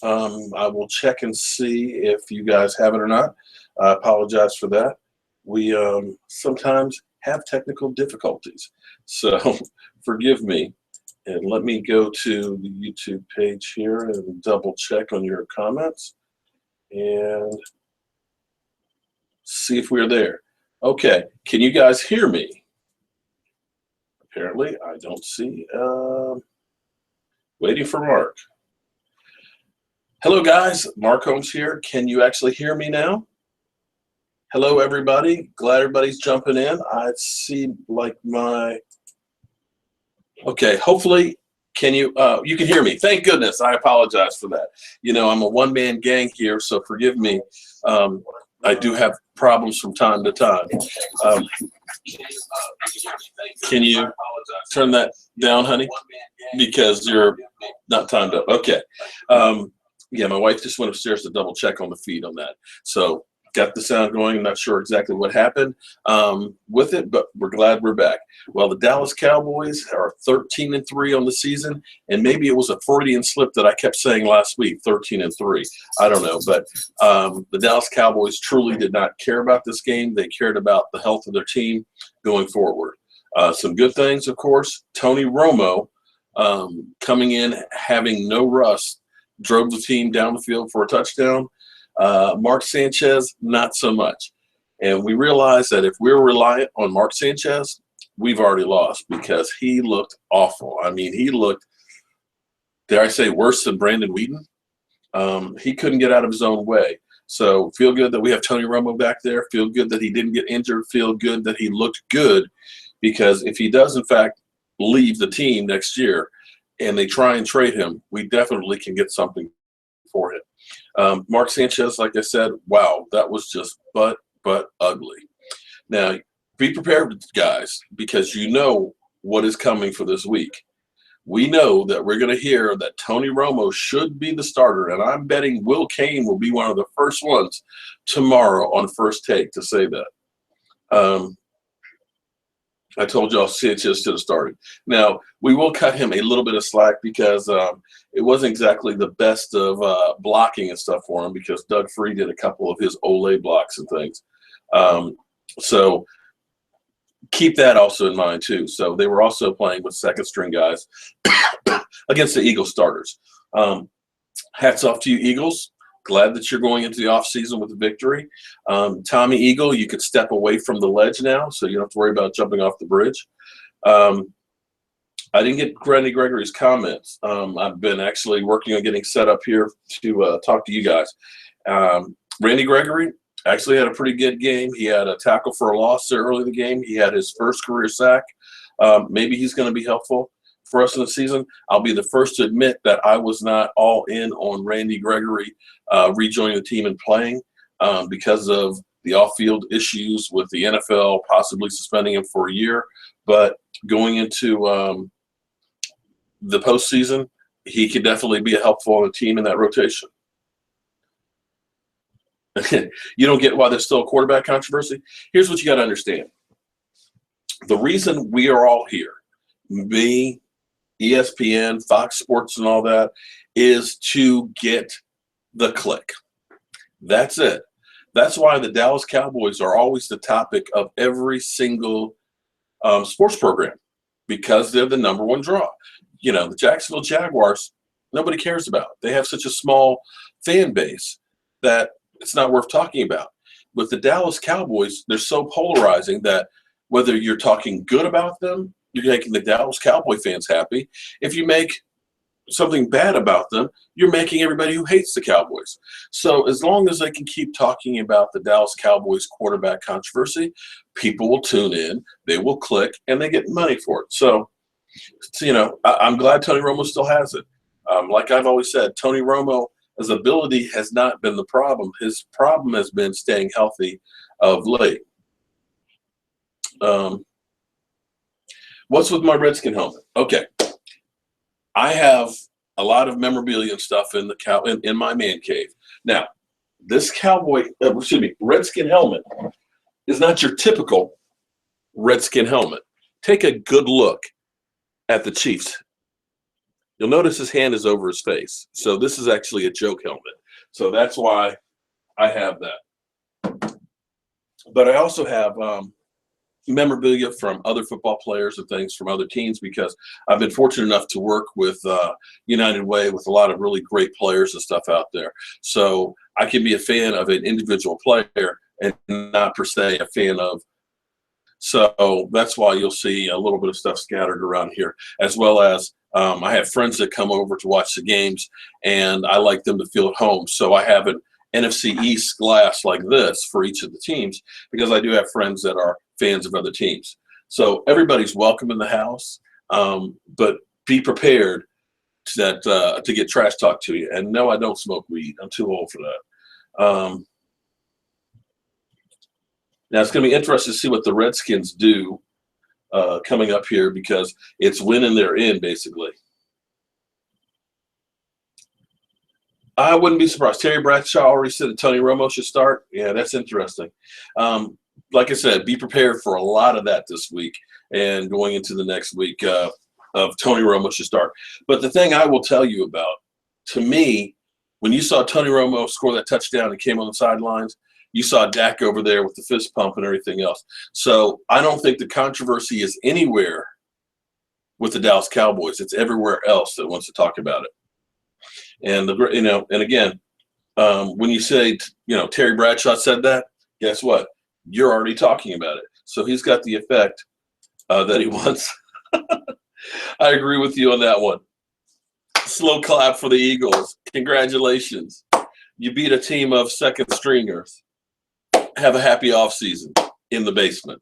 I will check and see if you guys have it or not. I apologize for that. We sometimes have technical difficulties, so forgive me. And let me go to the YouTube page here and double check on your comments and see if we're there. Okay, can you guys hear me? Apparently, I don't see. Waiting for Mark. Hello, guys. Mark Holmes here. Can you actually hear me now? Hello, everybody. Glad everybody's jumping in. I see like my. Okay, hopefully, can you can hear me? Thank goodness. I apologize for that. You know, I'm a one-man gang here, so forgive me. I do have problems from time to time. Can you turn that down, honey? Because you're not timed up. Okay. Yeah, my wife just went upstairs to double check on the feed on that. So got the sound going. I'm not sure exactly what happened with it, but we're glad we're back. Well, the Dallas Cowboys are 13-3 on the season, and maybe it was a Freudian slip that I kept saying last week, 13-3. I don't know, but the Dallas Cowboys truly did not care about this game. They cared about the health of their team going forward. Some good things, of course. Tony Romo coming in, having no rust, drove the team down the field for a touchdown. Mark Sanchez, not so much. And we realize that if we're reliant on Mark Sanchez, we've already lost because he looked awful. I mean, he looked, dare I say, worse than Brandon Wheaton. He couldn't get out of his own way. So feel good that we have Tony Romo back there. Feel good that he didn't get injured. Feel good that he looked good, because if he does, in fact, leave the team next year and they try and trade him, we definitely can get something for him. Mark Sanchez, like I said, wow, that was just but ugly. Now, be prepared, guys, because you know what is coming for this week. We know that we're going to hear that Tony Romo should be the starter, and I'm betting Will Kane will be one of the first ones tomorrow on First Take to say that. I told y'all Sanchez should have started. Now, we will cut him a little bit of slack because it wasn't exactly the best of blocking and stuff for him, because Doug Free did a couple of his Olay blocks and things. So keep that also in mind, too. So they were also playing with second-string guys against the Eagles starters. Hats off to you, Eagles. Glad that you're going into the offseason with a victory. Tommy Eagle, you could step away from the ledge now, so you don't have to worry about jumping off the bridge. I didn't get Randy Gregory's comments. I've been actually working on getting set up here to talk to you guys. Randy Gregory actually had a pretty good game. He had a tackle for a loss there early in the game. He had his first career sack. Maybe he's going to be helpful for us in the season. I'll be the first to admit that I was not all in on Randy Gregory rejoining the team and playing because of the off-field issues with the NFL possibly suspending him for a year. But going into the postseason, he could definitely be a helpful on the team in that rotation. You don't get why there's still a quarterback controversy? Here's what you got to understand. The reason we are all here, me, ESPN, Fox Sports, and all that, is to get the click. That's it. That's why the Dallas Cowboys are always the topic of every single sports program, because they're the number one draw. You know, the Jacksonville Jaguars, nobody cares about. They have such a small fan base that it's not worth talking about. With the Dallas Cowboys, they're so polarizing that whether you're talking good about them, you're making the Dallas Cowboy fans happy. If you make something bad about them, you're making everybody who hates the Cowboys. So as long as they can keep talking about the Dallas Cowboys quarterback controversy, people will tune in, they will click, and they get money for it. So you know, I'm glad Tony Romo still has it. Like I've always said, Tony Romo, his ability has not been the problem. His problem has been staying healthy of late. What's with my Redskin helmet? Okay, I have a lot of memorabilia and stuff in my man cave. Now, this Redskin helmet is not your typical Redskin helmet. Take a good look at the Chiefs You'll notice his hand is over his face. So this is actually a joke helmet. So that's why I have that. But I also have memorabilia from other football players and things from other teams, because I've been fortunate enough to work with United Way with a lot of really great players and stuff out there. So I can be a fan of an individual player and not per se a fan of. So that's why you'll see a little bit of stuff scattered around here, as well as I have friends that come over to watch the games, and I like them to feel at home. So I have an NFC East glass like this for each of the teams, because I do have friends that are fans of other teams. So everybody's welcome in the house, but be prepared to get trash talk to you. And no, I don't smoke weed. I'm too old for that. Now it's going to be interesting to see what the Redskins do coming up here, because it's win and they're in, basically. I wouldn't be surprised. Terry Bradshaw already said that Tony Romo should start. Yeah, that's interesting. Like I said, be prepared for a lot of that this week and going into the next week of Tony Romo should start. But the thing I will tell you about, to me, when you saw Tony Romo score that touchdown and came on the sidelines, you saw Dak over there with the fist pump and everything else. So I don't think the controversy is anywhere with the Dallas Cowboys. It's everywhere else that wants to talk about it. And and again, when you say, Terry Bradshaw said that, guess what? You're already talking about it. So he's got the effect that he wants. I agree with you on that one. Slow clap for the Eagles. Congratulations. You beat a team of second stringers. Have a happy offseason in the basement.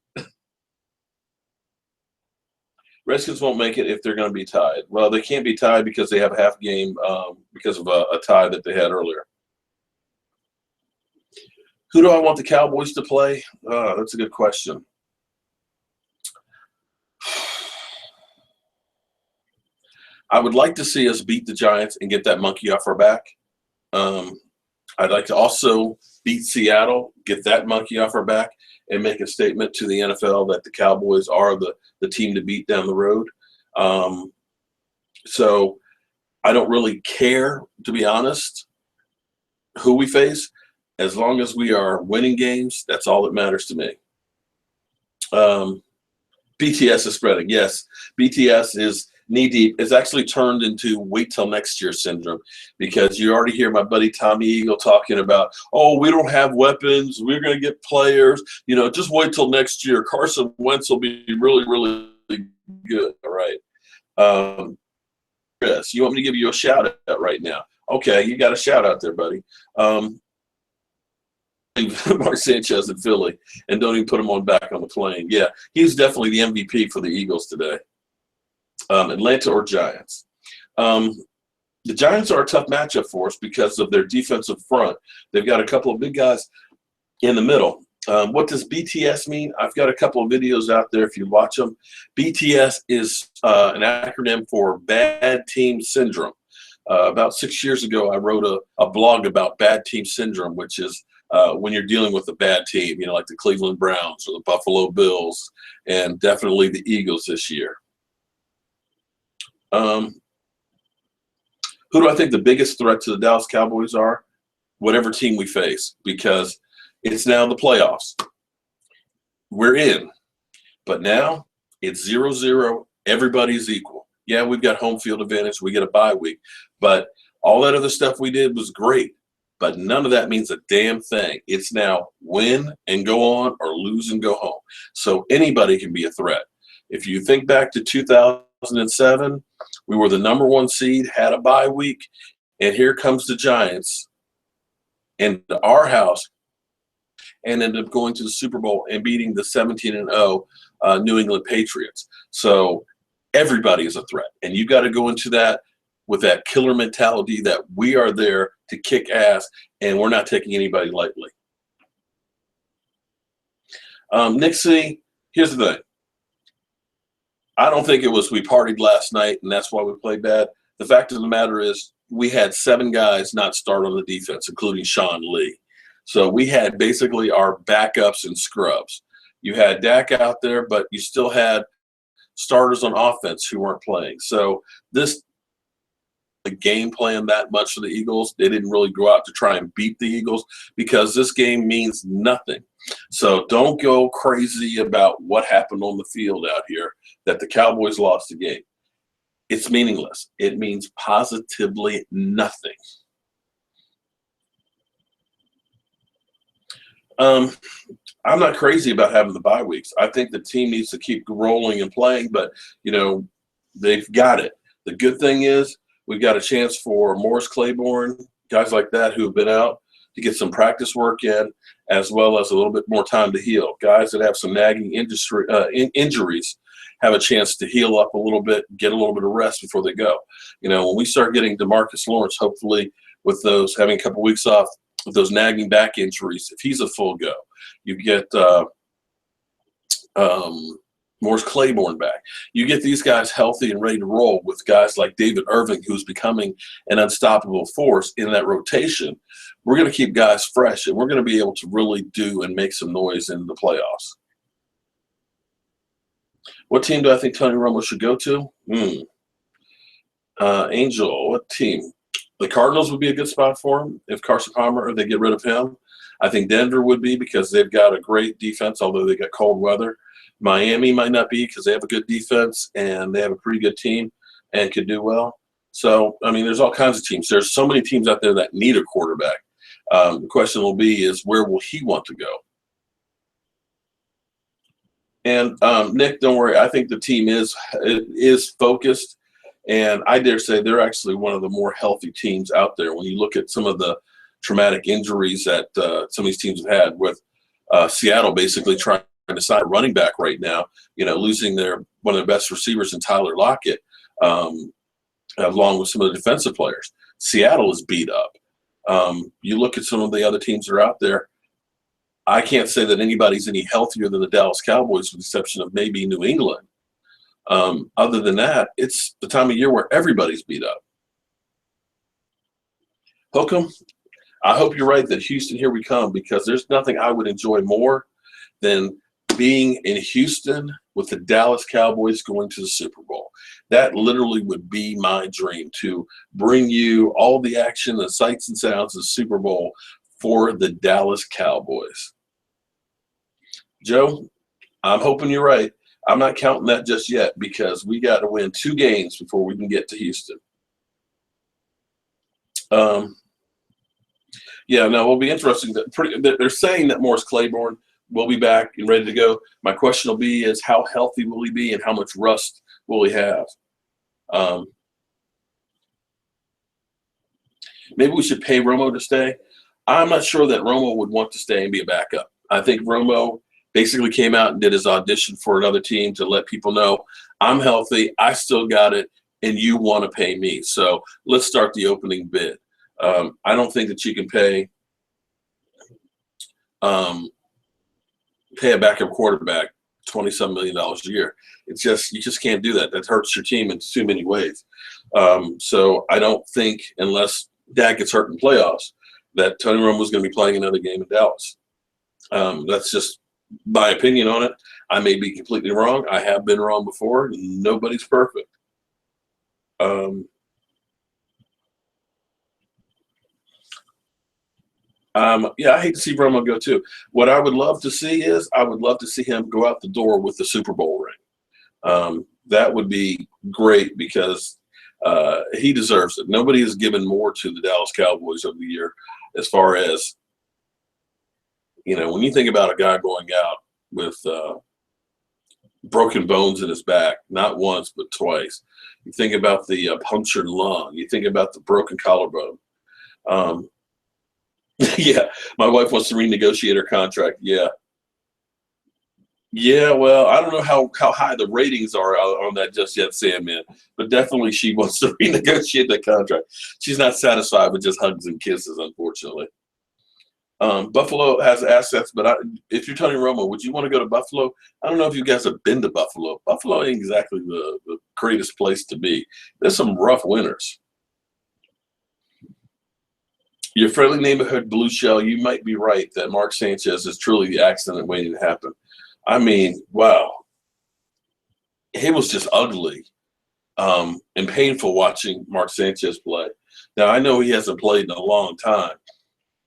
Redskins won't make it if they're going to be tied. Well, they can't be tied because they have a half game because of a tie that they had earlier. Who do I want the Cowboys to play? That's a good question. I would like to see us beat the Giants and get that monkey off our back. I'd like to also beat Seattle, get that monkey off our back, and make a statement to the NFL that the Cowboys are the team to beat down the road. So I don't really care, to be honest, who we face. As long as we are winning games, that's all that matters to me. BTS is spreading. Yes, BTS is knee-deep. It's actually turned into wait till next year syndrome, because you already hear my buddy Tommy Eagle talking about, oh, we don't have weapons. We're going to get players. Just wait till next year. Carson Wentz will be really, really good. All right. Chris, you want me to give you a shout-out right now? Okay, you got a shout-out there, buddy. Mark Sanchez in Philly, and don't even put him back on the plane. Yeah, he's definitely the MVP for the Eagles today. Atlanta or Giants. The Giants are a tough matchup for us because of their defensive front. They've got a couple of big guys in the middle. What does BTS mean? I've got a couple of videos out there if you watch them. BTS is an acronym for Bad Team Syndrome. About 6 years ago, I wrote a blog about Bad Team Syndrome, which is when you're dealing with a bad team, like the Cleveland Browns or the Buffalo Bills, and definitely the Eagles this year. Who do I think the biggest threat to the Dallas Cowboys are? Whatever team we face, because it's now the playoffs. We're in, but now it's 0-0. Everybody's equal. Yeah, we've got home field advantage. We get a bye week, but all that other stuff we did was great. But none of that means a damn thing. It's now win and go on, or lose and go home. So anybody can be a threat. If you think back to 2007, we were the number 1 seed, had a bye week, and here comes the Giants into our house and ended up going to the Super Bowl and beating the 17-0 New England Patriots. So everybody is a threat, and you got to go into that with that killer mentality that we are there to kick ass, and we're not taking anybody lightly. Nick C, here's the thing. I don't think it was we partied last night and that's why we played bad. The fact of the matter is we had 7 guys not start on the defense, including Sean Lee. So we had basically our backups and scrubs. You had Dak out there, but you still had starters on offense who weren't playing. So this game plan that much for the Eagles. They didn't really go out to try and beat the Eagles because this game means nothing. So don't go crazy about what happened on the field out here, that the Cowboys lost the game. It's meaningless. It means positively nothing. I'm not crazy about having the bye weeks. I think the team needs to keep rolling and playing, but, they've got it. The good thing is we've got a chance for Morris Claiborne, guys like that who have been out, to get some practice work in, as well as a little bit more time to heal. Guys that have some nagging injuries have a chance to heal up a little bit, get a little bit of rest before they go. When we start getting DeMarcus Lawrence, hopefully with those having a couple weeks off, with those nagging back injuries, if he's a full go, you get Morris Claiborne back. You get these guys healthy and ready to roll with guys like David Irving, who's becoming an unstoppable force in that rotation. We're going to keep guys fresh, and we're going to be able to really do and make some noise in the playoffs. What team do I think Tony Romo should go to? Angel, what team? The Cardinals would be a good spot for him if Carson Palmer, or they get rid of him. I think Denver would be, because they've got a great defense, although they got cold weather. Miami might not be, because they have a good defense and they have a pretty good team and could do well. So, there's all kinds of teams. There's so many teams out there that need a quarterback. The question will be is, where will he want to go? And Nick, don't worry. I think the team is focused, and I dare say they're actually one of the more healthy teams out there. When you look at some of the traumatic injuries that some of these teams have had, with Seattle basically trying to sign a running back right now, losing one of their best receivers in Tyler Lockett, along with some of the defensive players. Seattle is beat up. You look at some of the other teams that are out there, I can't say that anybody's any healthier than the Dallas Cowboys, with the exception of maybe New England. Other than that, it's the time of year where everybody's beat up. Hookem, I hope you're right that Houston, here we come, because there's nothing I would enjoy more than being in Houston with the Dallas Cowboys going to the Super Bowl. That literally would be my dream, to bring you all the action, the sights and sounds of the Super Bowl for the Dallas Cowboys. Joe, I'm hoping you're right. I'm not counting that just yet, because we got to win 2 games before we can get to Houston. Yeah, no, it'll be interesting. They're saying that Morris Claiborne will be back and ready to go. My question will be is, how healthy will he be, and how much rust will he have? Maybe we should pay Romo to stay. I'm not sure that Romo would want to stay and be a backup. I think Romo basically came out and did his audition for another team to let people know, I'm healthy, I still got it, and you want to pay me. So let's start the opening bid. I don't think that you can pay a backup quarterback $27 million a year. You just can't do that. That hurts your team in too many ways. So I don't think, unless Dak gets hurt in playoffs, that Tony Romo is going to be playing another game in Dallas. That's just my opinion on it. I may be completely wrong. I have been wrong before. Nobody's perfect. Yeah, I hate to see Romo go too. What I would love to see is, I would love to see him go out the door with the Super Bowl ring. That would be great, because he deserves it. Nobody has given more to the Dallas Cowboys over the year, as far as, when you think about a guy going out with broken bones in his back, not once but twice. You think about the punctured lung. You think about the broken collarbone. Yeah, my wife wants to renegotiate her contract. Yeah. Yeah, well, I don't know how high the ratings are on that just yet, Sandman, but definitely she wants to renegotiate the contract. She's not satisfied with just hugs and kisses, unfortunately. Buffalo has assets, but if you're Tony Romo, would you want to go to Buffalo? I don't know if you guys have been to Buffalo. Buffalo ain't exactly the greatest place to be. There's some rough winters. Your friendly neighborhood blue shell, you might be right that Mark Sanchez is truly the accident waiting to happen. I mean, wow. He was just ugly. and painful watching Mark Sanchez play. Now, I know he hasn't played in a long time,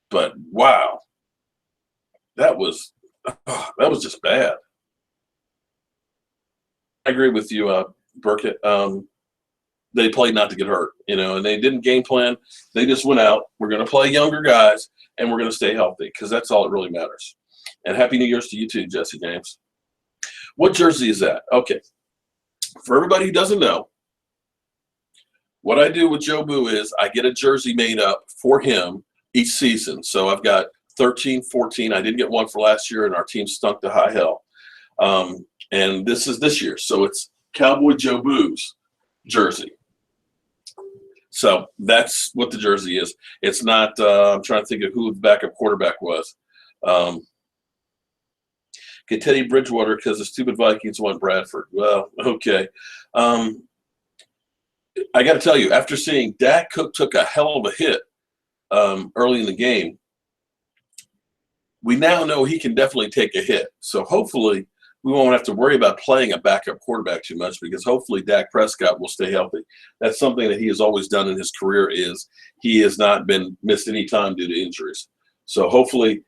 but wow, that was just bad. I agree with you, Burkett. They played not to get hurt, and they didn't game plan. They just went out. We're going to play younger guys, and we're going to stay healthy because that's all that really matters. And Happy New Year's to you too, Jesse James. What jersey is that? Okay. For everybody who doesn't know, what I do with Jobu is I get a jersey made up for him each season. So I've got 13, 14. I didn't get one for last year, and our team stunk to high hell. And this is this year. So it's Cowboy Jobu's jersey. So that's what the jersey is. It's not, I'm trying to think of who the backup quarterback was. Get Teddy Bridgewater because the stupid Vikings want Bradford. Well, okay. I got to tell you, after seeing Dak Cook took a hell of a hit early in the game, we now know he can definitely take a hit. So hopefully we won't have to worry about playing a backup quarterback too much because hopefully Dak Prescott will stay healthy. That's something that he has always done in his career is he has not been missed any time due to injuries. So hopefully,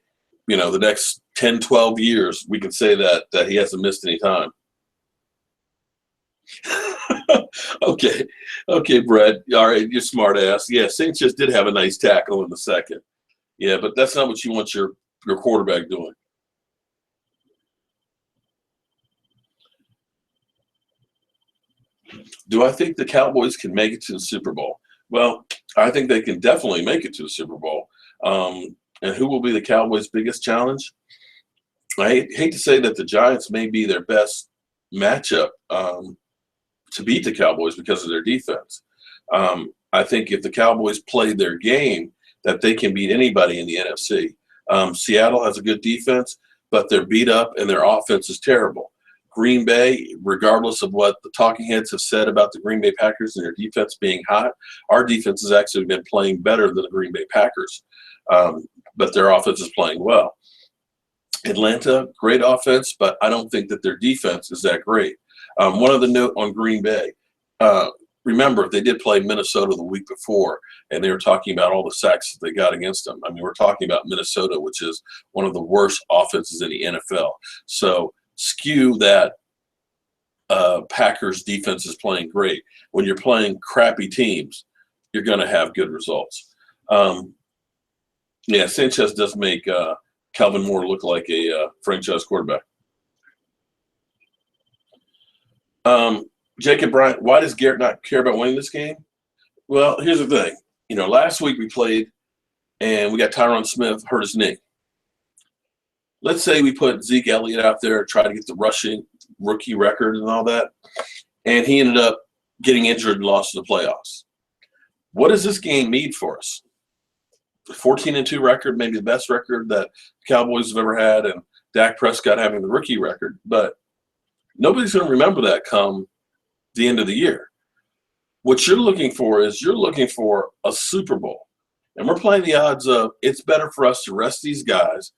the next 10, 12 years, we can say that he hasn't missed any time. Okay, Brett. All right, you're smart ass. Yeah, Sanchez did have a nice tackle in the second. Yeah, but that's not what you want your quarterback doing. Do I think the Cowboys can make it to the Super Bowl? Well, I think they can definitely make it to the Super Bowl. And who will be the Cowboys' biggest challenge? I hate to say that the Giants may be their best matchup to beat the Cowboys because of their defense. I think if the Cowboys play their game, that they can beat anybody in the NFC. Seattle has a good defense, but they're beat up and their offense is terrible. Green Bay, regardless of what the talking heads have said about the Green Bay Packers and their defense being hot, our defense has actually been playing better than the Green Bay Packers, but their offense is playing well. Atlanta, great offense, but I don't think that their defense is that great. One other note on Green Bay. Remember, they did play Minnesota the week before, and they were talking about all the sacks that they got against them. I mean, we're talking about Minnesota, which is one of the worst offenses in the NFL. So skew that Packers defense is playing great. When you're playing crappy teams, you're going to have good results. Yeah, Sanchez does make Calvin Moore look like a franchise quarterback. Jacob Bryant, why does Garrett not care about winning this game? Well, here's the thing. Last week we played and we got Tyron Smith hurt his knee. Let's say we put Zeke Elliott out there, try to get the rushing rookie record and all that, and he ended up getting injured and lost to the playoffs. What does this game mean for us? 14-2 record, maybe the best record that Cowboys have ever had, and Dak Prescott having the rookie record, but nobody's going to remember that come the end of the year. What you're looking for is you're looking for a Super Bowl, and we're playing the odds of it's better for us to rest these guys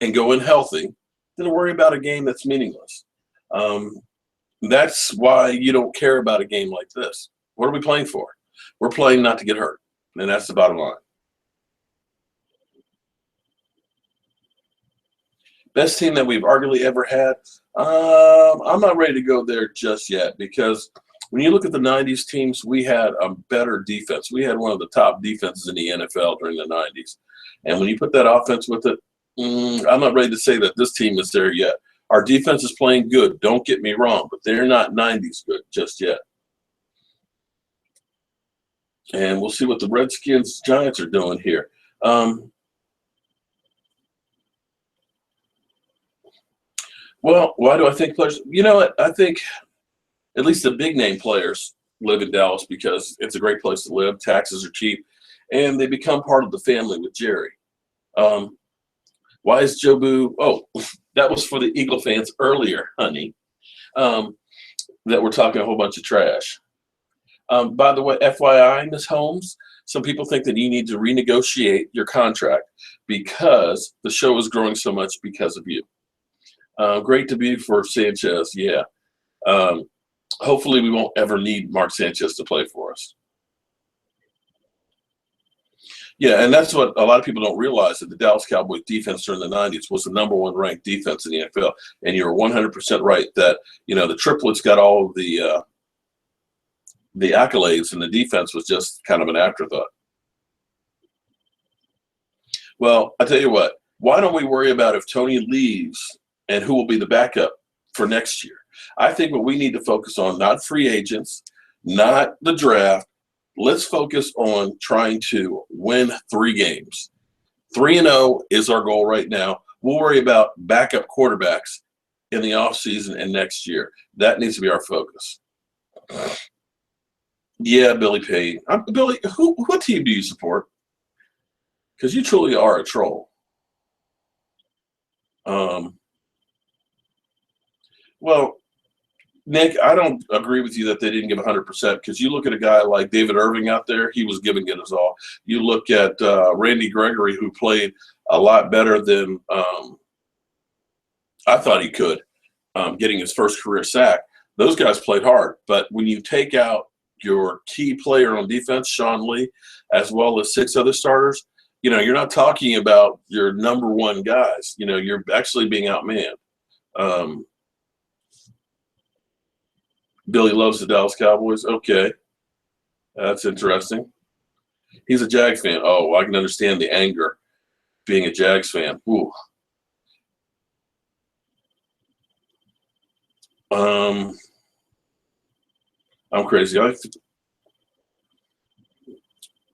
and go in healthy than to worry about a game that's meaningless. That's why you don't care about a game like this. What are we playing for? We're playing not to get hurt, and that's the bottom line. Best team that we've arguably ever had? I'm not ready to go there just yet because when you look at the 90s teams, we had a better defense. We had one of the top defenses in the NFL during the 90s. And when you put that offense with it, I'm not ready to say that this team is there yet. Our defense is playing good. Don't get me wrong, but they're not 90s good just yet. And we'll see what the Redskins Giants are doing here. Well, why do I think players? You know what? I think at least the big name players live in Dallas because it's a great place to live. Taxes are cheap, and they become part of the family with Jerry. Why is Jobu? Oh, that was for the Eagle fans earlier, honey, that we're talking a whole bunch of trash. By the way, FYI, Ms. Holmes, some people think that you need to renegotiate your contract because the show is growing so much because of you. Great debut for Sanchez, yeah. hopefully we won't ever need Mark Sanchez to play for us. Yeah, and that's what a lot of people don't realize, that the Dallas Cowboys defense during the 90s was the #1 ranked defense in the NFL. And you're 100% right that, the triplets got all of the accolades, and the defense was just kind of an afterthought. Well, I tell you what, why don't we worry about if Tony leaves and who will be the backup for next year? I think what we need to focus on, not free agents, not the draft. Let's focus on trying to win 3 games. 3-0 is our goal right now. We'll worry about backup quarterbacks in the offseason and next year. That needs to be our focus. Yeah, Billy Payne. Billy, what team do you support? Because you truly are a troll. Well, Nick, I don't agree with you that they didn't give 100%, because you look at a guy like David Irving out there, he was giving it his all. You look at Randy Gregory, who played a lot better than I thought he could, getting his first career sack. Those guys played hard. But when you take out your key player on defense, Sean Lee, as well as 6 other starters, you're not talking about your #1 guys. You're actually being outmanned. Billy loves the Dallas Cowboys. Okay, that's interesting. He's a Jags fan. Oh, I can understand the anger being a Jags fan. Ooh. I'm crazy.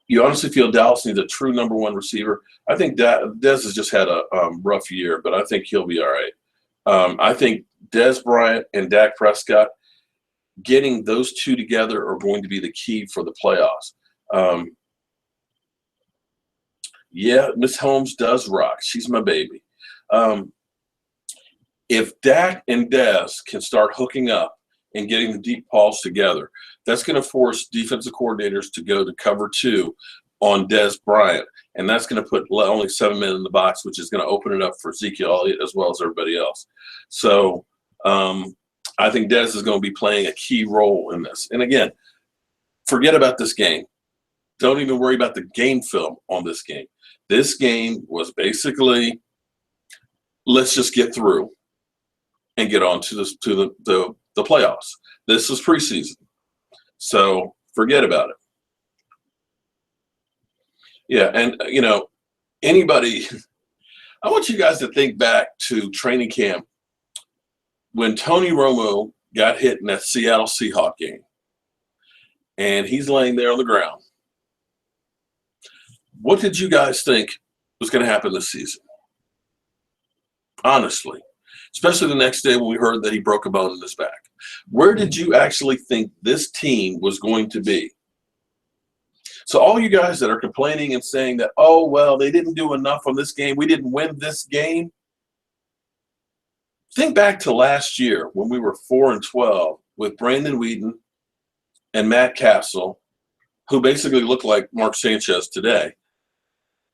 You honestly feel Dallas needs a true #1 receiver? I think Dez has just had a rough year, but I think he'll be all right. I think Dez Bryant and Dak Prescott, getting those 2 together are going to be the key for the playoffs. Yeah, Miss Holmes does rock. She's my baby. If Dak and Dez can start hooking up and getting the deep balls together, that's going to force defensive coordinators to go to cover 2 on Dez Bryant, and that's going to put only 7 men in the box, which is going to open it up for Ezekiel Elliott as well as everybody else. So I think Dez is going to be playing a key role in this. And again, forget about this game. Don't even worry about the game film on this game. This game was basically, let's just get through and get on to the playoffs. This is preseason, so forget about it. Yeah, and anybody, I want you guys to think back to training camp when Tony Romo got hit in that Seattle Seahawks game, and he's laying there on the ground. What did you guys think was going to happen this season? Honestly, especially the next day when we heard that he broke a bone in his back. Where did you actually think this team was going to be? So all you guys that are complaining and saying that, oh, well, they didn't do enough on this game, we didn't win this game, think back to last year when we were 4-12 with Brandon Whedon and Matt Castle, who basically look like Mark Sanchez today,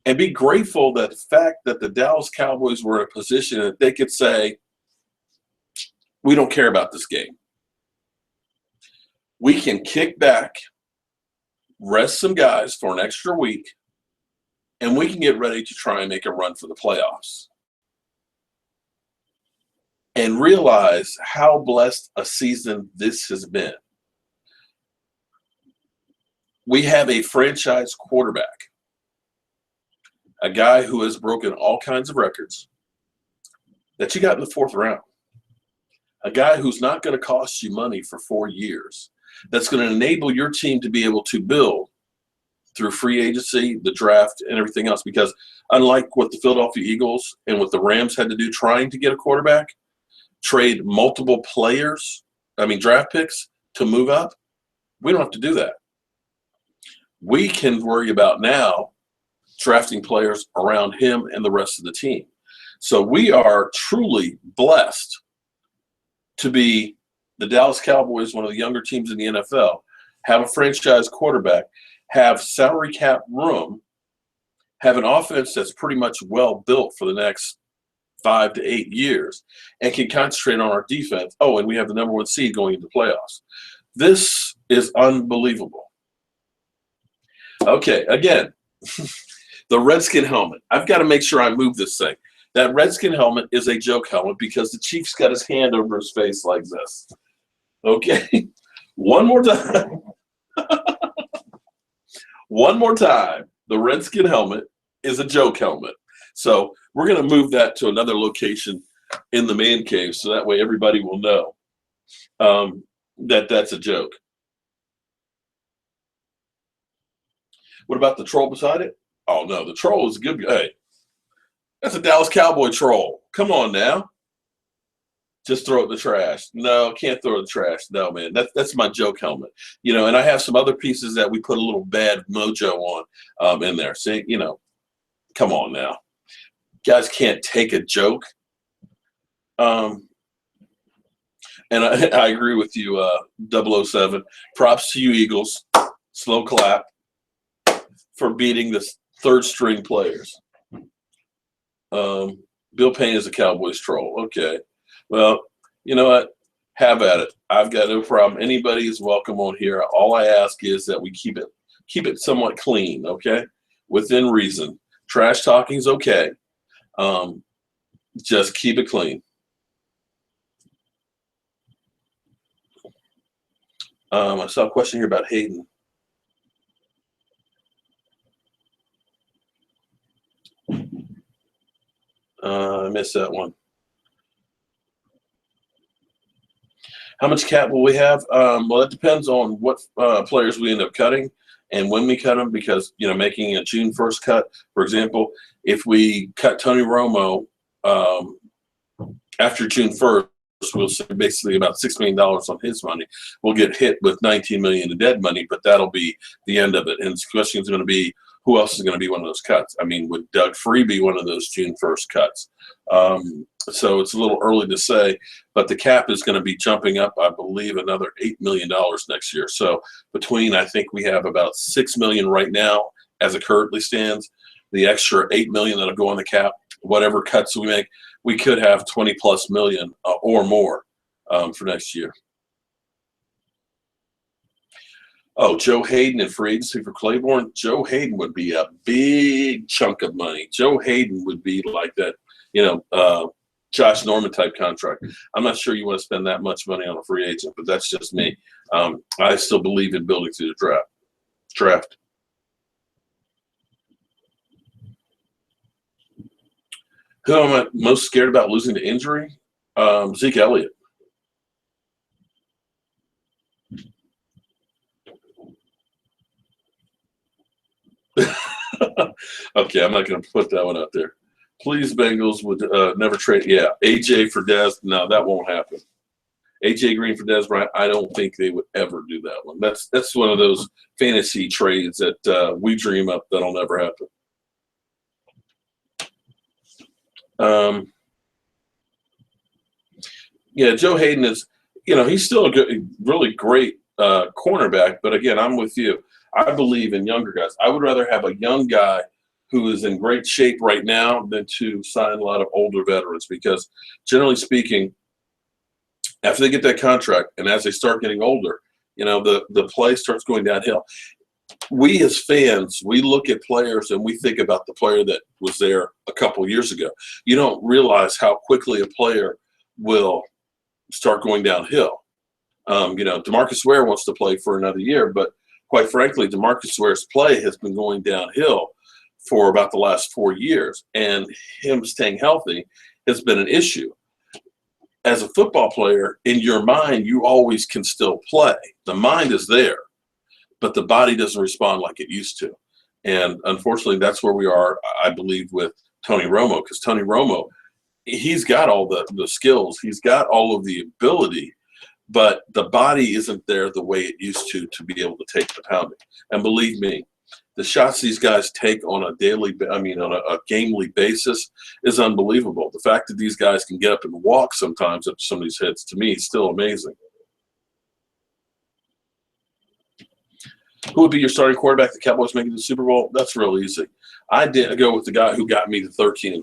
and be grateful that the fact that the Dallas Cowboys were in a position that they could say, we don't care about this game. We can kick back, rest some guys for an extra week, and we can get ready to try and make a run for the playoffs. And realize how blessed a season this has been. We have a franchise quarterback, a guy who has broken all kinds of records that you got in the 4th round, a guy who's not going to cost you money for 4 years, that's going to enable your team to be able to build through free agency, the draft, and everything else. Because unlike what the Philadelphia Eagles and what the Rams had to do trying to get a quarterback, trade multiple draft picks to move up, we don't have to do that. We can worry about now drafting players around him and the rest of the team. So we are truly blessed to be the Dallas Cowboys, one of the younger teams in the NFL, have a franchise quarterback, have salary cap room, have an offense that's pretty much well built for the next 5 to 8 years and can concentrate on our defense. Oh, and we have the #1 seed going into playoffs. This is unbelievable. Okay, again, the Redskin helmet. I've got to make sure I move this thing. That Redskin helmet is a joke helmet because the Chief's got his hand over his face like this. Okay, one more time. One more time. The Redskin helmet is a joke helmet. So we're going to move that to another location in the man cave so that way everybody will know that that's a joke. What about the troll beside it? Oh, no, the troll is a good guy. Hey, that's a Dallas Cowboy troll. Come on now. Just throw it in the trash. No, can't throw it in the trash. No, man, that's my joke helmet. You know, and I have some other pieces that we put a little bad mojo on in there. See, you know, come on now. Guys can't take a joke. And I agree with you, 007. Props to you, Eagles. Slow clap for beating the third string players. Bill Payne is a Cowboys troll. Okay. Well, you know what? Have at it. I've got no problem. Anybody is welcome on here. All I ask is that we keep it somewhat clean, okay? Within reason. Trash talking is okay. Just keep it clean. I saw a question here about Hayden. I missed that one. How much cap will we have? Well, it depends on what players we end up cutting and when we cut them because, you know, making a June 1st cut, for example, if we cut Tony Romo after June 1st, we'll save basically about $6 million on his money. We'll get hit with $19 million in dead money, but that'll be the end of it. And the question is going to be, who else is going to be one of those cuts? I mean, would Doug Free be one of those June 1st cuts? So it's a little early to say, but the cap is going to be jumping up, I believe, another $8 million next year. So between, I think we have about $6 million right now as it currently stands. The extra $8 million that'll go on the cap, whatever cuts we make, we could have 20+ million or more for next year. Oh, Joe Hayden and free agency for Claiborne. Joe Hayden would be a big chunk of money. Joe Hayden would be like that, you know, Josh Norman type contract. I'm not sure you want to spend that much money on a free agent, but that's just me. I still believe in building through the draft. Who am I most scared about losing to injury? Zeke Elliott. Okay, I'm not going to put that one out there. Please, Bengals would never trade. Yeah, AJ for Dez. No, that won't happen. AJ Green for Dez Bryant. I don't think they would ever do that one. That's one of those fantasy trades that we dream up that'll never happen. Yeah, Joe Hayden is, you know, he's still a good, really great cornerback. But again, I'm with you. I believe in younger guys. I would rather have a young guy who is in great shape right now than to sign a lot of older veterans because, generally speaking, after they get that contract and as they start getting older, you know, the play starts going downhill. We as fans, we look at players and we think about the player that was there a couple years ago. You don't realize how quickly a player will start going downhill. You know, DeMarcus Ware wants to play for another year, but quite frankly, DeMarcus Ware's play has been going downhill for about the last 4 years, and him staying healthy has been an issue. As a football player, in your mind, you always can still play. The mind is there, but the body doesn't respond like it used to. And unfortunately, that's where we are, I believe, with Tony Romo, because Tony Romo, he's got all the skills. He's got all of the ability, but the body isn't there the way it used to be able to take the pounding. And believe me, the shots these guys take on a gamely basis is unbelievable. The fact that these guys can get up and walk sometimes after some of these hits, to me, is still amazing. Who would be your starting quarterback? The Cowboys making the Super Bowl? That's real easy. I did go with the guy who got me to 13-3.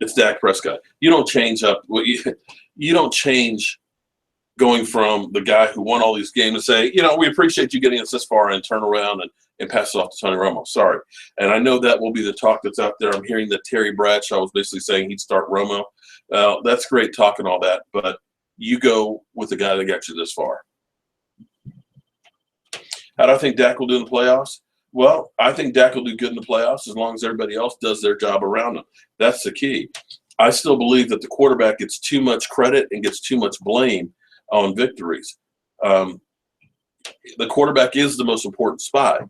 It's Dak Prescott. You don't change up. You don't change going from the guy who won all these games and say, we appreciate you getting us this far and turn around and pass it off to Tony Romo. Sorry. And I know that will be the talk that's out there. I'm hearing that Terry Bradshaw was basically saying he'd start Romo. Well, that's great talk and all that, but you go with the guy that got you this far. How do I think Dak will do in the playoffs? Well, I think Dak will do good in the playoffs as long as everybody else does their job around him. That's the key. I still believe that the quarterback gets too much credit and gets too much blame on victories. The quarterback is the most important spot.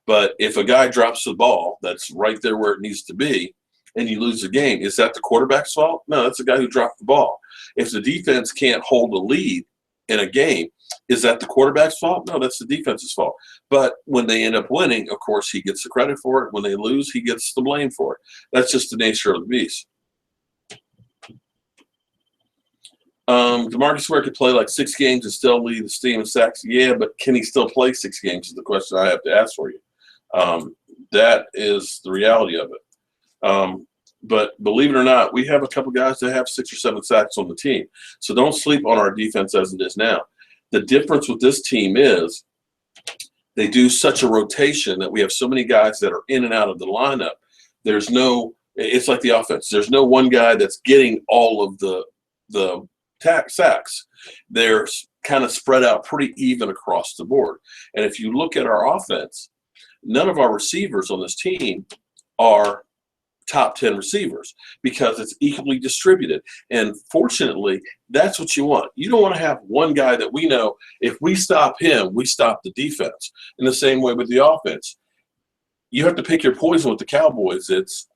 But if a guy drops the ball that's right there where it needs to be and you lose the game, is that the quarterback's fault? No, that's the guy who dropped the ball. If the defense can't hold a lead in a game, is that the quarterback's fault? No, that's the defense's fault. But when they end up winning, of course, he gets the credit for it. When they lose, he gets the blame for it. That's just the nature of the beast. DeMarcus Ware could play like 6 games and still lead the team in sacks. Yeah, but can he still play 6 games is the question I have to ask for you. That is the reality of it. But believe it or not, we have a couple guys that have 6 or 7 sacks on the team. So don't sleep on our defense as it is now. The difference with this team is they do such a rotation that we have so many guys that are in and out of the lineup. It's like the offense. There's no one guy that's getting all of the sacks. They're kind of spread out pretty even across the board. And if you look at our offense, none of our receivers on this team are top 10 receivers because it's equally distributed. And fortunately, that's what you want. You don't want to have one guy that we know if we stop him, we stop the defense. In the same way with the offense, you have to pick your poison with the Cowboys. It's,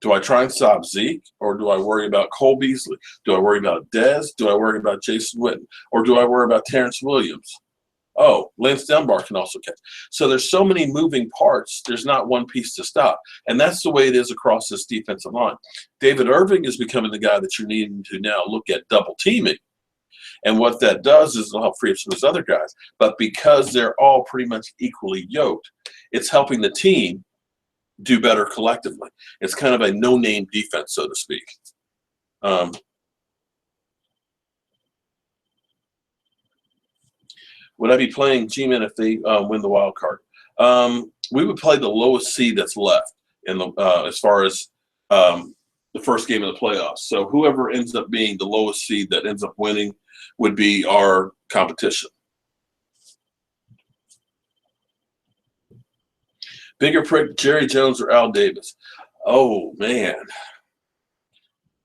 do I try and stop Zeke, or do I worry about Cole Beasley? Do I worry about Dez? Do I worry about Jason Witten? Or do I worry about Terrence Williams? Oh, Lance Dunbar can also catch. So there's so many moving parts. There's not one piece to stop. And that's the way it is across this defensive line. David Irving is becoming the guy that you're needing to now look at double teaming. And what that does is it'll help free up some of those other guys. But because they're all pretty much equally yoked, it's helping the team do better collectively. It's kind of a no-name defense, so to speak. Would I be playing G-Men if they win the wild card? We would play the lowest seed that's left in the as far as the first game of the playoffs. So whoever ends up being the lowest seed that ends up winning would be our competition. Bigger prick, Jerry Jones or Al Davis? Oh, man.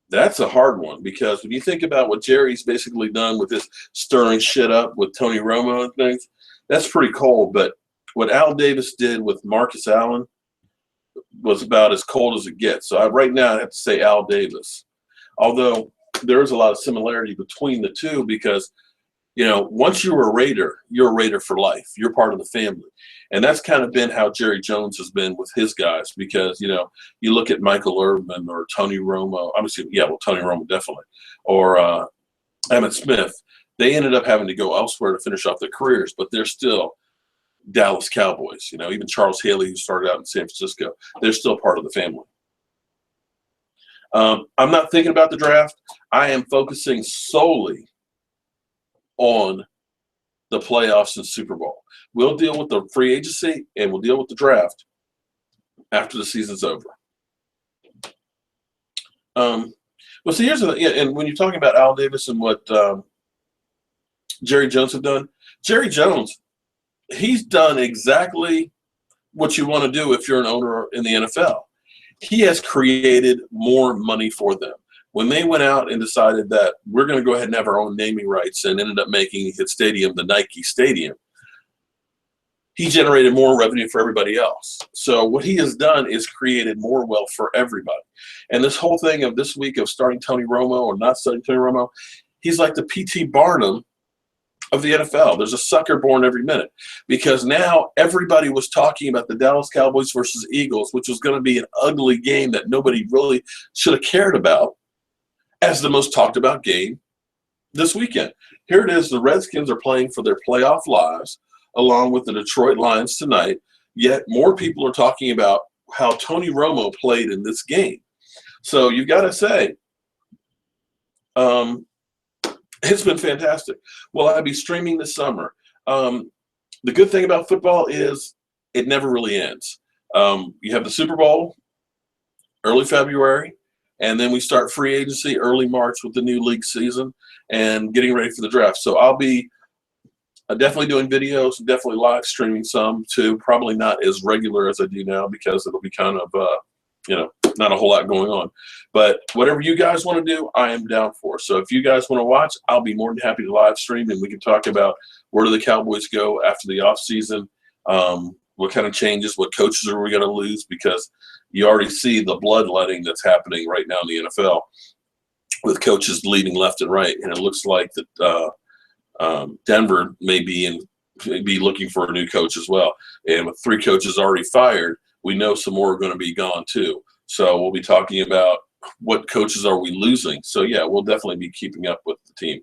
That's a hard one because when you think about what Jerry's basically done with this stirring shit up with Tony Romo and things, that's pretty cold. But what Al Davis did with Marcus Allen was about as cold as it gets. So right now I have to say Al Davis. Although there is a lot of similarity between the two because, once you're a Raider for life. You're part of the family. And that's kind of been how Jerry Jones has been with his guys because, you look at Michael Irvin or Tony Romo. Tony Romo definitely. Or Emmitt Smith. They ended up having to go elsewhere to finish off their careers, but they're still Dallas Cowboys. Even Charles Haley, who started out in San Francisco, they're still part of the family. I'm not thinking about the draft. I am focusing solely on the playoffs and Super Bowl. We'll deal with the free agency and we'll deal with the draft after the season's over. Here's the thing. And when you're talking about Al Davis and what Jerry Jones have done, Jerry Jones, he's done exactly what you want to do if you're an owner in the NFL. He has created more money for them. When they went out and decided that we're going to go ahead and have our own naming rights and ended up making his stadium the Nike Stadium, he generated more revenue for everybody else. So what he has done is created more wealth for everybody. And this whole thing of this week of starting Tony Romo or not starting Tony Romo, he's like the P.T. Barnum of the NFL. There's a sucker born every minute because now everybody was talking about the Dallas Cowboys versus Eagles, which was going to be an ugly game that nobody really should have cared about, as the most talked about game this weekend. Here it is. The Redskins are playing for their playoff lives along with the Detroit Lions tonight, yet more people are talking about how Tony Romo played in this game. So you've got to say, it's been fantastic. Will I be streaming this summer? The good thing about football is it never really ends. You have the Super Bowl early February, and then we start free agency early March with the new league season and getting ready for the draft. So I'll be definitely doing videos, definitely live streaming some too. Probably not as regular as I do now because it'll be kind of, not a whole lot going on. But whatever you guys want to do, I am down for. So if you guys want to watch, I'll be more than happy to live stream, and we can talk about where do the Cowboys go after the offseason, what kind of changes, what coaches are we going to lose, because you already see the bloodletting that's happening right now in the NFL with coaches leaving left and right. And it looks like that Denver may be looking for a new coach as well. And with 3 coaches already fired, we know some more are going to be gone too. So we'll be talking about what coaches are we losing. So yeah, we'll definitely be keeping up with the team.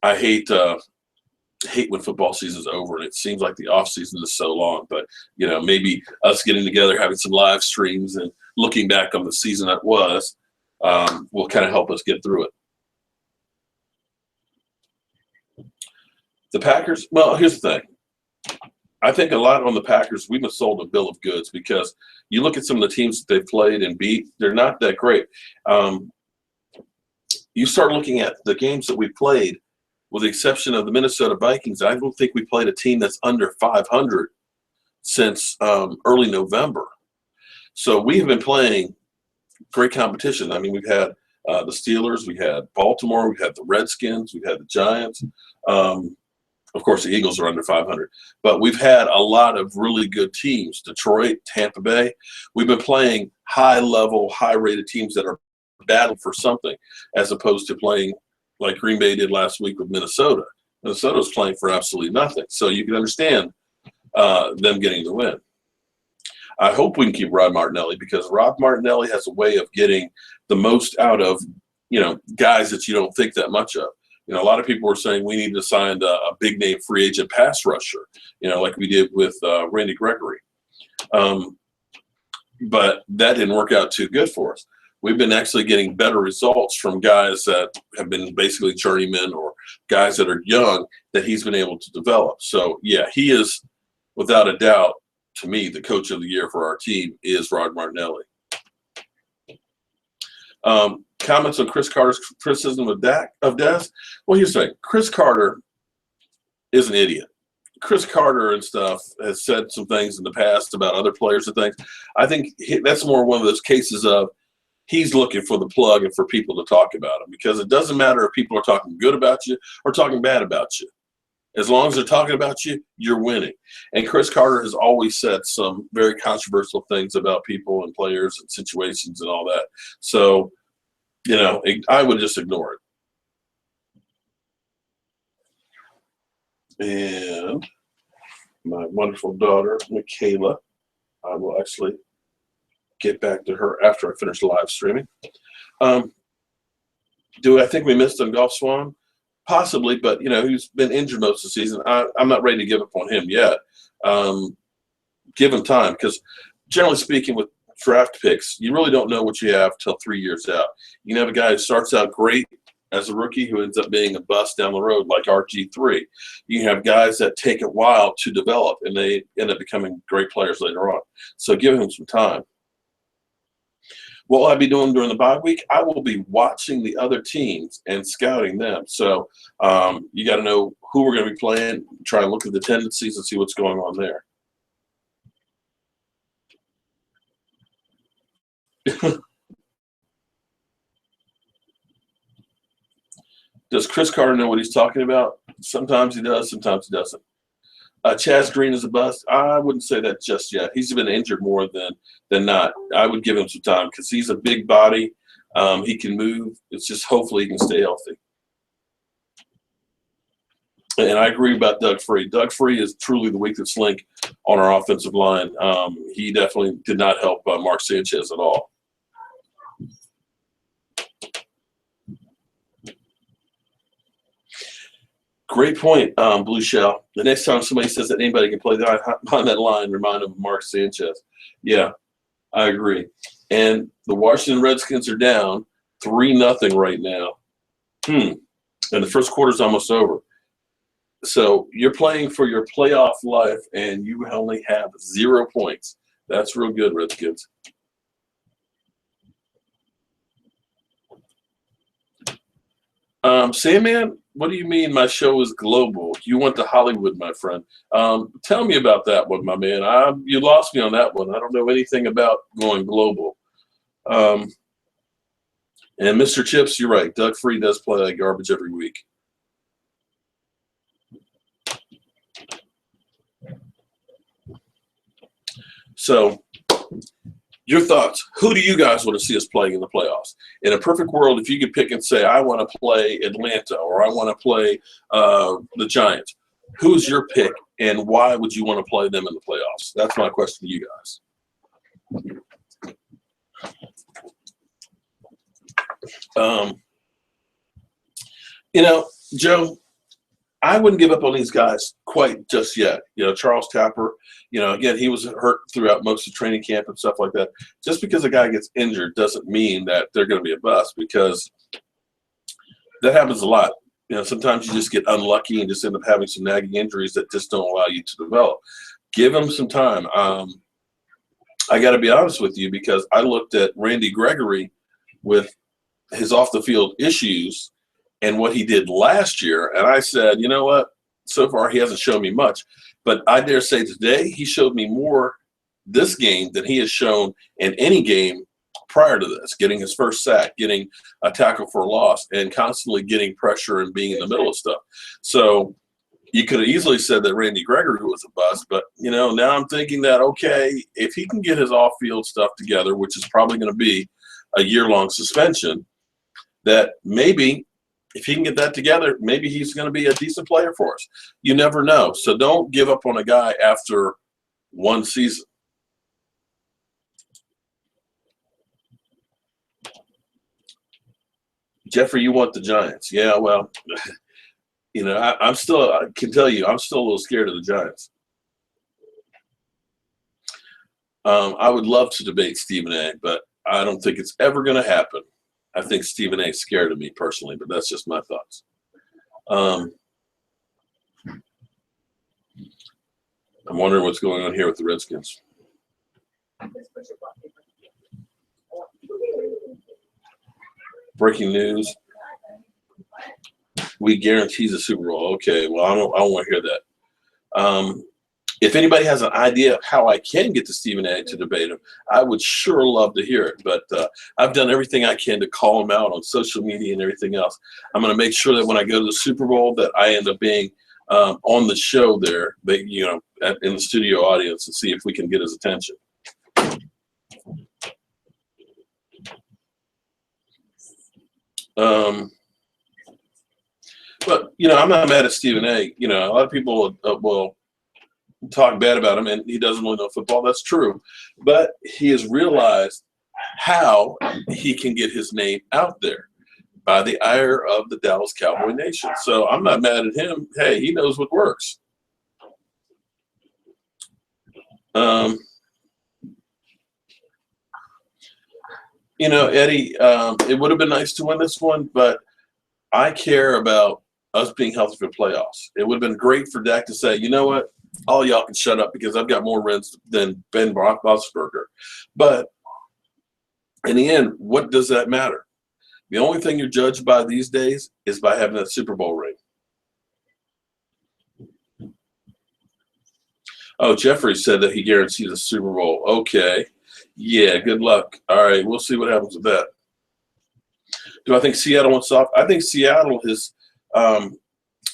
I hate when football season's over and it seems like the off season is so long, but maybe us getting together, having some live streams and looking back on the season that was, will kind of help us get through it. The Packers, well, here's the thing. I think a lot on the Packers, we've been sold a bill of goods because you look at some of the teams that they've played and beat, they're not that great. You start looking at the games that we played, with the exception of the Minnesota Vikings, I don't think we played a team that's under 500 since early November. So we have been playing great competition. I mean, we've had the Steelers, we had Baltimore, we had the Redskins, we've had the Giants. Of course, the Eagles are under 500. But we've had a lot of really good teams, Detroit, Tampa Bay. We've been playing high-level, high-rated teams that are battling for something, as opposed to playing like Green Bay did last week with Minnesota. Minnesota's playing for absolutely nothing. So you can understand them getting the win. I hope we can keep Rod Martinelli, because Rod Martinelli has a way of getting the most out of, guys that you don't think that much of. A lot of people were saying we need to sign a big name free agent pass rusher, like we did with Randy Gregory. But that didn't work out too good for us. We've been actually getting better results from guys that have been basically journeymen or guys that are young that he's been able to develop. So, yeah, he is, without a doubt, to me, the coach of the year for our team is Rod Martinelli. Comments on Chris Carter's criticism of Des? Well, here's the thing. Chris Carter is an idiot. Chris Carter and stuff has said some things in the past about other players and things. I think that's more one of those cases of he's looking for the plug and for people to talk about him, because it doesn't matter if people are talking good about you or talking bad about you. As long as they're talking about you, you're winning. And Chris Carter has always said some very controversial things about people and players and situations and all that. So, I would just ignore it. And my wonderful daughter, Michaela, I will actually get back to her after I finish live streaming. Do I think we missed on Golf Swan? Possibly, but he's been injured most of the season. I'm not ready to give up on him yet. Give him time, because generally speaking, with draft picks, you really don't know what you have till 3 years out. You can have a guy who starts out great as a rookie who ends up being a bust down the road, like RG3. You can have guys that take a while to develop, and they end up becoming great players later on. So give him some time. What will I be doing during the bye week? I will be watching the other teams and scouting them. So you got to know who we're going to be playing, try and look at the tendencies and see what's going on there. Does Chris Carter know what he's talking about? Sometimes he does, sometimes he doesn't. Chaz Green is a bust. I wouldn't say that just yet. He's been injured more than not. I would give him some time because he's a big body. He can move. It's just hopefully he can stay healthy. And I agree about Doug Free. Doug Free is truly the weakest link on our offensive line. He definitely did not help Mark Sanchez at all. Great point, Blue Shell. The next time somebody says that anybody can play on that line, remind them of Mark Sanchez. Yeah, I agree. and the Washington Redskins are down 3-0 right now. And the first quarter's almost over. So you're playing for your playoff life, and you only have 0 points. That's real good, Redskins. Sandman, what do you mean my show is global? You went to Hollywood, my friend. Tell me about that one, my man. You lost me on that one. I don't know anything about going global. And Mr. Chips, you're right. Doug Free does play like garbage every week. So, your thoughts. Who do you guys want to see us playing in the playoffs? In a perfect world, if you could pick and say, I want to play Atlanta or I want to play the Giants, who's your pick and why would you want to play them in the playoffs? That's my question to you guys. Joe, I wouldn't give up on these guys quite just yet. Charles Tapper, again, he was hurt throughout most of training camp and stuff like that. Just because a guy gets injured doesn't mean that they're going to be a bust, because that happens a lot. Sometimes you just get unlucky and just end up having some nagging injuries that just don't allow you to develop. Give him some time. I got to be honest with you, because I looked at Randy Gregory with his off-the-field issues and what he did last year, and I said, you know what? So far, he hasn't shown me much. But I dare say today he showed me more this game than he has shown in any game prior to this, getting his first sack, getting a tackle for a loss, and constantly getting pressure and being in the middle of stuff. So you could have easily said that Randy Gregory was a bust, but, now I'm thinking that, okay, if he can get his off-field stuff together, which is probably going to be a year-long suspension, that maybe – if he can get that together, maybe he's going to be a decent player for us. You never know. So don't give up on a guy after one season. Jeffrey, you want the Giants. Yeah, well, I can tell you, I'm still a little scared of the Giants. I would love to debate Stephen A., but I don't think it's ever going to happen. I think Stephen A. is scared of me personally, but that's just my thoughts. I'm wondering what's going on here with the Redskins. Breaking news. We guarantee the Super Bowl. Okay, well, I don't want to hear that. If anybody has an idea of how I can get to Stephen A. to debate him, I would sure love to hear it. But I've done everything I can to call him out on social media and everything else. I'm going to make sure that when I go to the Super Bowl that I end up being on the show there, in the studio audience, and see if we can get his attention. But, I'm not mad at Stephen A. A lot of people will talk bad about him, and he doesn't really know football. That's true. But he has realized how he can get his name out there by the ire of the Dallas Cowboy Nation. So I'm not mad at him. Hey, he knows what works. Eddie, it would have been nice to win this one, but I care about us being healthy for playoffs. It would have been great for Dak to say, you know what? All y'all can shut up because I've got more wins than Ben Roethlisberger. But in the end, what does that matter? The only thing you're judged by these days is by having that Super Bowl ring. Oh, Jeffrey said that he guarantees a Super Bowl. Okay. Yeah, good luck. All right, we'll see what happens with that. Do I think Seattle wants off? I think Seattle has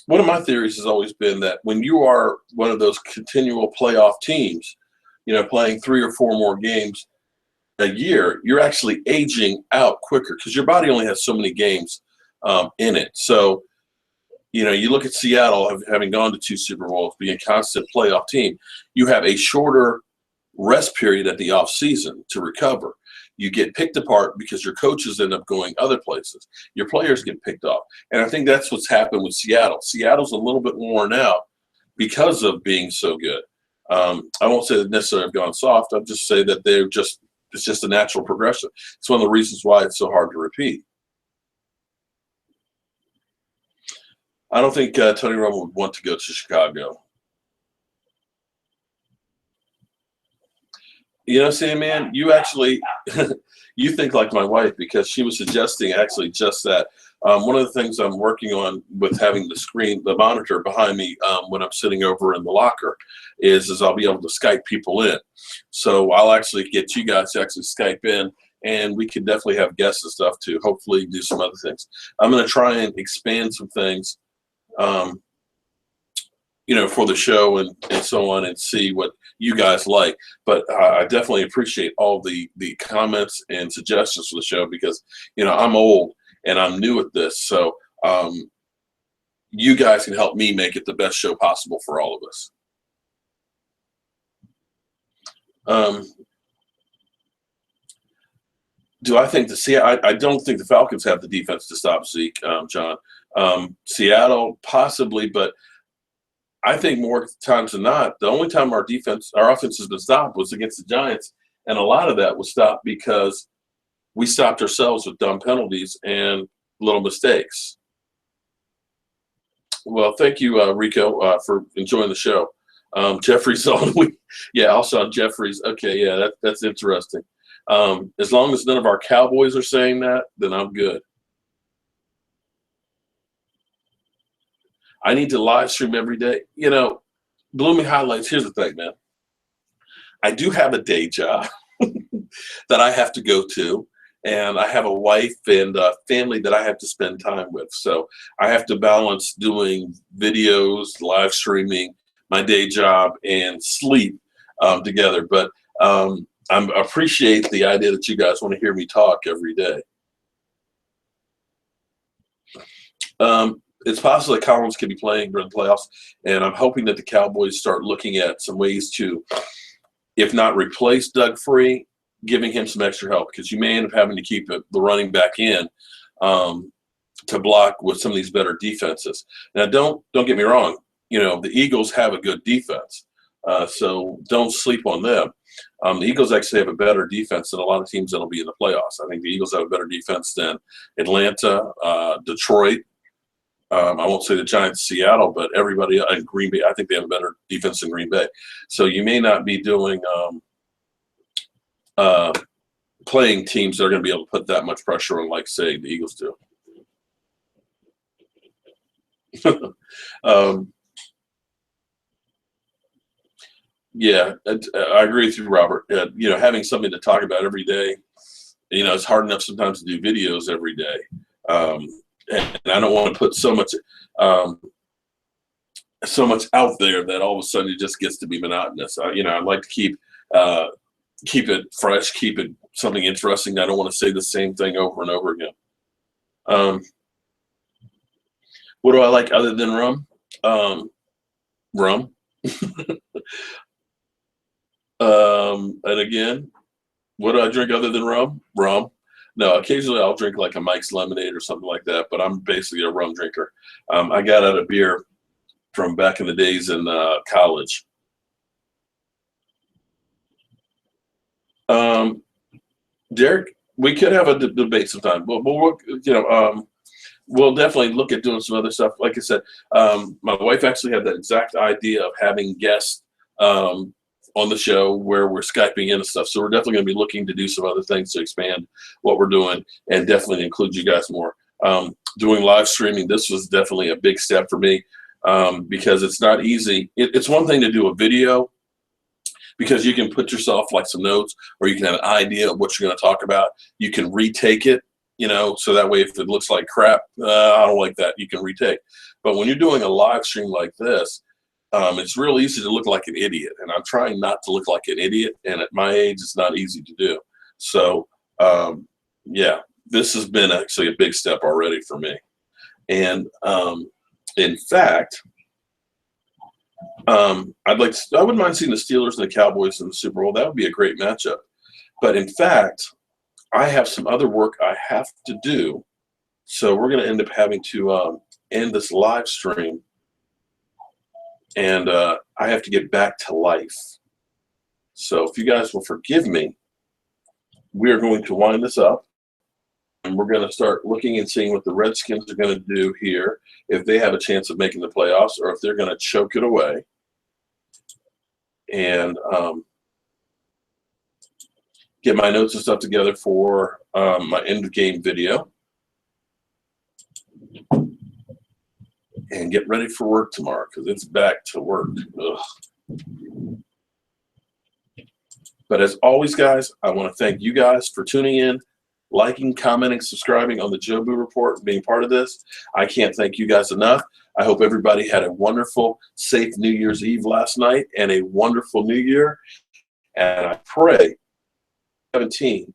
one of my theories has always been that when you are one of those continual playoff teams, playing 3 or 4 more games a year, you're actually aging out quicker because your body only has so many games in it. So, you look at Seattle having gone to 2 Super Bowls, being a constant playoff team, you have a shorter rest period at the off season to recover. You get picked apart because your coaches end up going other places. Your players get picked off. And I think that's what's happened with Seattle. Seattle's a little bit worn out because of being so good. I won't say that necessarily have gone soft. I'll just say that they're just It's just a natural progression. It's one of the reasons why it's so hard to repeat. I don't think Tony Romo would want to go to Chicago. You know, Sam, man, you actually, you think like my wife, because she was suggesting actually just that. One of the things I'm working on with having the screen, the monitor behind me when I'm sitting over in the locker is I'll be able to Skype people in. So I'll actually get you guys to actually Skype in, and we can definitely have guests and stuff to hopefully do some other things. I'm going to try and expand some things, you know, for the show and so on, and see what you guys like. But I definitely appreciate all the comments and suggestions for the show, because, you know, I'm old and I'm new at this. So you guys can help me make it the best show possible for all of us. Do I think I don't think the Falcons have the defense to stop Zeke, John. Seattle possibly, but I think more times than not, the only time our offense has been stopped was against the Giants, and a lot of that was stopped because we stopped ourselves with dumb penalties and little mistakes. Well, thank you, Rico, for enjoying the show. Jeffrey's on. Yeah, also on Jeffrey's. Okay, yeah, that's interesting. As long as none of our Cowboys are saying that, then I'm good. I need to live stream every day. You know, Blooming Highlights, here's the thing, man. I do have a day job that I have to go to, and I have a wife and a family that I have to spend time with. So I have to balance doing videos, live streaming, my day job, and sleep together. But I appreciate the idea that you guys want to hear me talk every day. It's possible that Collins could be playing during the playoffs, and I'm hoping that the Cowboys start looking at some ways to, if not replace Doug Free, giving him some extra help, because you may end up having to keep the running back in to block with some of these better defenses. Now, don't get me wrong. You know, the Eagles have a good defense, so don't sleep on them. The Eagles actually have a better defense than a lot of teams that will be in the playoffs. I think the Eagles have a better defense than Atlanta, Detroit. I won't say the Giants, Seattle, but everybody in Green Bay. I think they have a better defense than Green Bay. So you may not be doing playing teams that are going to be able to put that much pressure on, like, say, the Eagles do. Yeah, I agree with you, Robert. You know, having something to talk about every day, you know, it's hard enough sometimes to do videos every day. And I don't want to put so much out there that all of a sudden it just gets to be monotonous. You know, I'd like to keep it fresh, keep it something interesting. I don't want to say the same thing over and over again. What do I like other than rum? Rum. And again, what do I drink other than rum? Rum. No, occasionally I'll drink like a Mike's Lemonade or something like that, but I'm basically a rum drinker. I got out of beer from back in the days in college. Derek, we could have a debate sometime. We'll you know, we'll definitely look at doing some other stuff. Like I said, my wife actually had that exact idea of having guests on the show where we're Skyping in and stuff. So we're definitely going to be looking to do some other things to expand what we're doing and definitely include you guys more. Doing live streaming, this was definitely a big step for me because it's not easy. It's one thing to do a video because you can put yourself like some notes, or you can have an idea of what you're going to talk about. You can retake it, you know, so that way if it looks like crap, I don't like that, you can retake. But when you're doing a live stream like this, it's real easy to look like an idiot, and I'm trying not to look like an idiot, and at my age, it's not easy to do. So, yeah, this has been actually a big step already for me. And in fact, I wouldn't mind seeing the Steelers and the Cowboys in the Super Bowl. That would be a great matchup. But in fact, I have some other work I have to do, so we're going to end up having to end this live stream. And I have to get back to life. So if you guys will forgive me, we are going to wind this up, and we're going to start looking and seeing what the Redskins are going to do here, if they have a chance of making the playoffs or if they're going to choke it away. And get my notes and stuff together for my end game video. And get ready for work tomorrow because it's back to work. Ugh. But as always, guys, I want to thank you guys for tuning in, liking, commenting, subscribing on the Jobu Report, being part of this. I can't thank you guys enough. I hope everybody had a wonderful, safe New Year's Eve last night and a wonderful New Year. And I pray 17